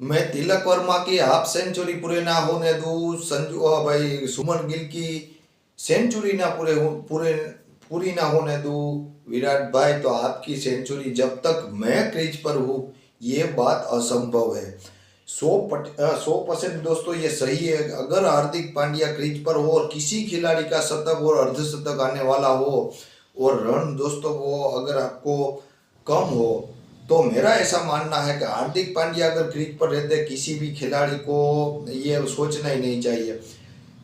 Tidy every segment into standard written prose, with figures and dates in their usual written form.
मैं तिलक वर्मा की half century पूरे ना होने दूं, संजू भाई सुमन गिल की सेंचुरी ना पूरी ना होने दूं। विराट भाई, तो आपकी सेंचुरी जब तक मैं क्रीज पर हूँ ये बात असंभव है। 100% दोस्तों ये सही है। अगर हार्दिक पांड्या क्रीज पर हो और किसी खिलाड़ी का शतक और अर्धशतक आने वाला हो और रन दोस्तों वो अगर आपको कम हो, तो मेरा ऐसा मानना है कि हार्दिक पांड्या अगर क्रीज पर रहते किसी भी खिलाड़ी को ये सोचना ही नहीं चाहिए।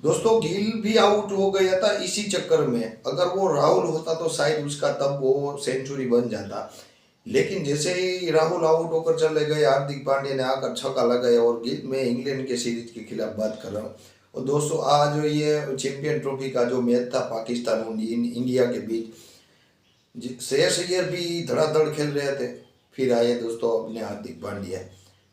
दोस्तों गिल भी आउट हो गया था इसी चक्कर में, अगर वो राहुल होता तो शायद उसका तब वो सेंचुरी बन जाता। लेकिन जैसे ही राहुल आउट होकर चले गए, हार्दिक पांड्या ने आकर छक्का लगाया। और गिल, मैं इंग्लैंड के सीरीज के खिलाफ बात कर रहा हूँ। और दोस्तों आज जो ये चैंपियन ट्रॉफी का जो मैच था पाकिस्तान और इंडिया के बीच, श्रेयस अय्यर भी धड़ाधड़ खेल रहे थे। फिर आए दोस्तों अपने हार्दिक पांड्या।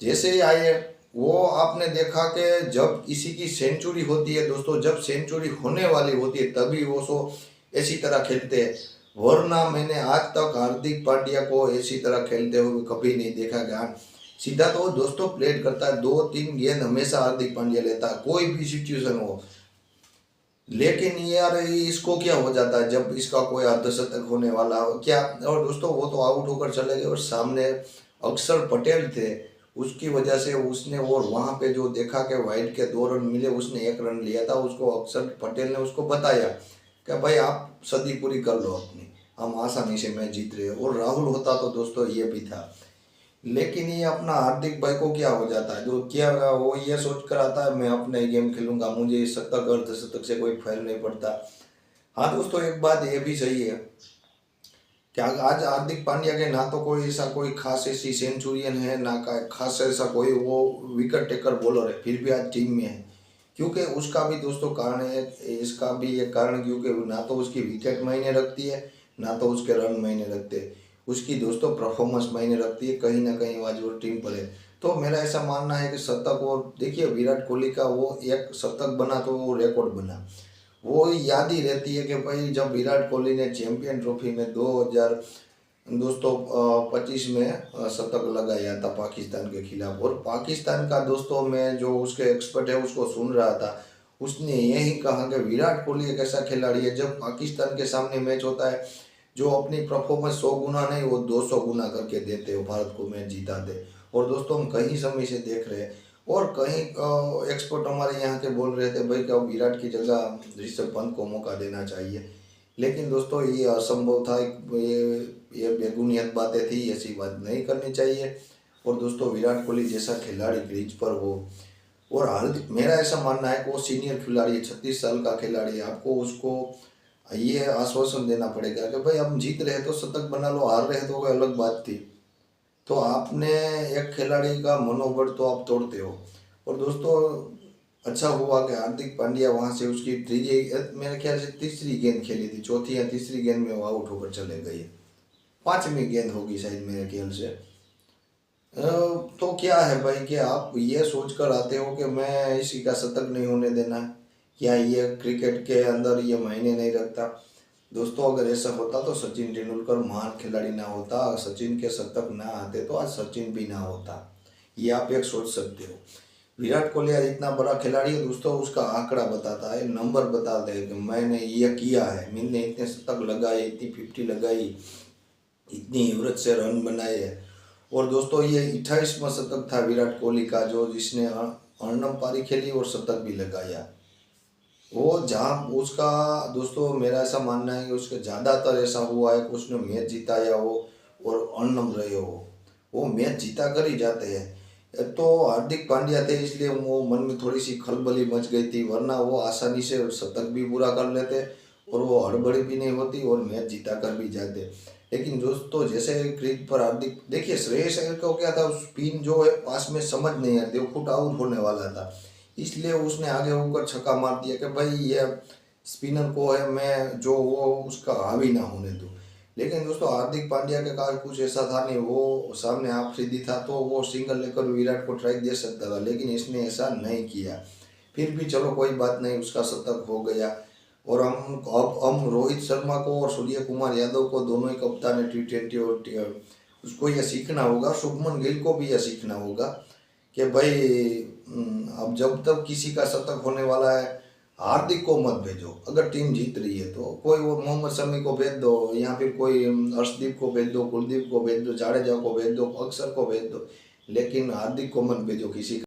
जैसे ही आए वो आपने देखा कि जब किसी की सेंचुरी होती है दोस्तों, जब सेंचुरी होने वाली होती है तभी वो ऐसी तरह खेलते हैं। वरना मैंने आज तक हार्दिक पांड्या को ऐसी तरह खेलते हुए कभी नहीं देखा गया। सीधा तो दोस्तों प्लेट करता है, 2-3 गेंद हमेशा हार्दिक पांड्या लेता है कोई भी सिचुएशन हो। लेकिन यार इसको क्या हो जाता है जब इसका कोई अर्धशतक होने वाला हो क्या। और दोस्तों वो तो आउट होकर चले गए और सामने अक्षर पटेल थे, उसकी वजह से उसने और वहां पे जो देखा कि वाइड के 2 रन मिले, उसने 1 रन लिया था। उसको अक्षर पटेल ने उसको बताया कि भाई आप सदी पूरी कर लो अपनी, हम आसानी से मैच जीत रहे हैं। और राहुल होता तो दोस्तों ये भी था। लेकिन ये अपना हार्दिक भाई को क्या हो जाता है, जो क्या वो ये सोच कर आता है मैं अपने गेम खेलूंगा, मुझे शतक अर्धशतक से कोई फर्क नहीं पड़ता। हाँ दोस्तों एक बात ये भी सही है कि आज हार्दिक पांड्या के ना तो कोई ऐसा कोई खास ऐसी सेंचुरियन है, ना का खास ऐसा कोई वो विकेट टेकर बॉलर है, फिर भी आज टीम में है। क्योंकि उसका भी दोस्तों कारण है, इसका भी एक कारण क्योंकि ना तो उसकी विकेट मायने रखती है, ना तो उसके रन मायने रखते हैं। उसकी दोस्तों परफॉर्मेंस मायने रखती है, कहीं ना कहीं आज वो टीम पर है। तो मेरा ऐसा मानना है कि शतक, और देखिए विराट कोहली का वो एक शतक बना तो वो रिकॉर्ड बना, वो याद ही रहती है कि भाई जब विराट कोहली ने चैंपियन ट्रॉफी में 2000 दोस्तों 25 में शतक लगाया था पाकिस्तान के खिलाफ। और पाकिस्तान का दोस्तों मैं जो उसके एक्सपर्ट है उसको सुन रहा था, उसने यही कहा कि विराट कोहली एक ऐसा खिलाड़ी है जब पाकिस्तान के सामने मैच होता है, जो अपनी परफॉर्मेंस 100 गुना नहीं वो 200 गुना करके देते हो, भारत को मैच जिताते। और दोस्तों हम कहीं समय से देख रहे हैं, और कहीं एक्सपर्ट हमारे यहाँ के बोल रहे थे भाई कि अब विराट की जगह ऋषभ पंत को मौका देना चाहिए। लेकिन दोस्तों ये असंभव था, ये बेबुनियाद बातें थी, ऐसी बात नहीं करनी चाहिए। और दोस्तों विराट कोहली जैसा खिलाड़ी क्रीज पर हो, और हार्दिक, मेरा ऐसा मानना है कि वो सीनियर खिलाड़ी है, 36 साल का खिलाड़ी है, आपको उसको ये आश्वासन देना पड़ेगा कि भाई हम जीत रहे तो शतक बना लो, हार रहे तो कोई अलग बात थी। तो आपने एक खिलाड़ी का मनोबल तो आप तोड़ते हो। और दोस्तों अच्छा हुआ कि हार्दिक पांड्या वहां से उसकी मेरे ख्याल से तीसरी गेंद खेली थी, चौथी या तीसरी गेंद में वो आउट होकर चले गए। 5वीं गेंद होगी शायद मेरे ख्याल से। तो क्या है भाई कि आप ये सोच कर आते हो कि मैं इसी का शतक नहीं होने देना है, या ये क्रिकेट के अंदर ये मायने नहीं रखता। दोस्तों अगर ऐसा होता तो सचिन तेंदुलकर महान खिलाड़ी ना होता, सचिन के शतक ना आते तो आज सचिन भी ना होता। ये आप एक सोच सकते हो। विराट कोहली आज इतना बड़ा खिलाड़ी है दोस्तों, उसका आंकड़ा बताता है, नंबर बताता है कि मैंने ये किया है, मैंने इतने शतक लगाए, इतनी 50 लगाई, इतनी एवरेज से रन बनाए हैं। और दोस्तों ये 28वां शतक था विराट कोहली का, जो जिसने अर्णम पारी खेली और शतक भी लगाया। वो जहाँ उसका दोस्तों मेरा ऐसा मानना है कि उसके ज़्यादातर ऐसा हुआ है कि उसने मैच जिताया हो और अनम रहे हो, वो मैच जीता कर ही जाते हैं। तो हार्दिक पांड्या थे इसलिए वो मन में थोड़ी सी खलबली मच गई थी, वरना वो आसानी से शतक भी पूरा कर लेते और वो हड़बड़ी भी नहीं होती और मैच जीता कर भी जाते। लेकिन दोस्तों जैसे क्रीज पर हार्दिक, देखिए श्रेयस अय्यर को क्या था, स्पिन जो है पास में समझ नहीं आती, वो फुट आउट होने वाला था, इसलिए उसने आगे होकर छक्का मार दिया कि भाई ये स्पिनर को है मैं जो वो उसका हावी ना होने दूँ। लेकिन दोस्तों हार्दिक पांड्या के कारण कुछ ऐसा था नहीं, वो सामने आफरीदी था तो वो सिंगल लेकर विराट को ट्राई दे सकता था, लेकिन इसने ऐसा नहीं किया। फिर भी चलो कोई बात नहीं, उसका शतक हो गया। और हम रोहित शर्मा को और सूर्य कुमार यादव को, दोनों ही कप्तान है T20 और उसको यह सीखना होगा, शुभमन गिल को भी यह सीखना होगा कि भाई अब जब तक किसी का शतक होने वाला है हार्दिक को मत भेजो, अगर टीम जीत रही है तो कोई वो मोहम्मद शमी को भेज दो, या फिर कोई अर्शदीप को भेज दो, कुलदीप को भेज दो, जाडेजा को भेज दो, अक्षर को भेज दो, लेकिन हार्दिक को मत भेजो किसी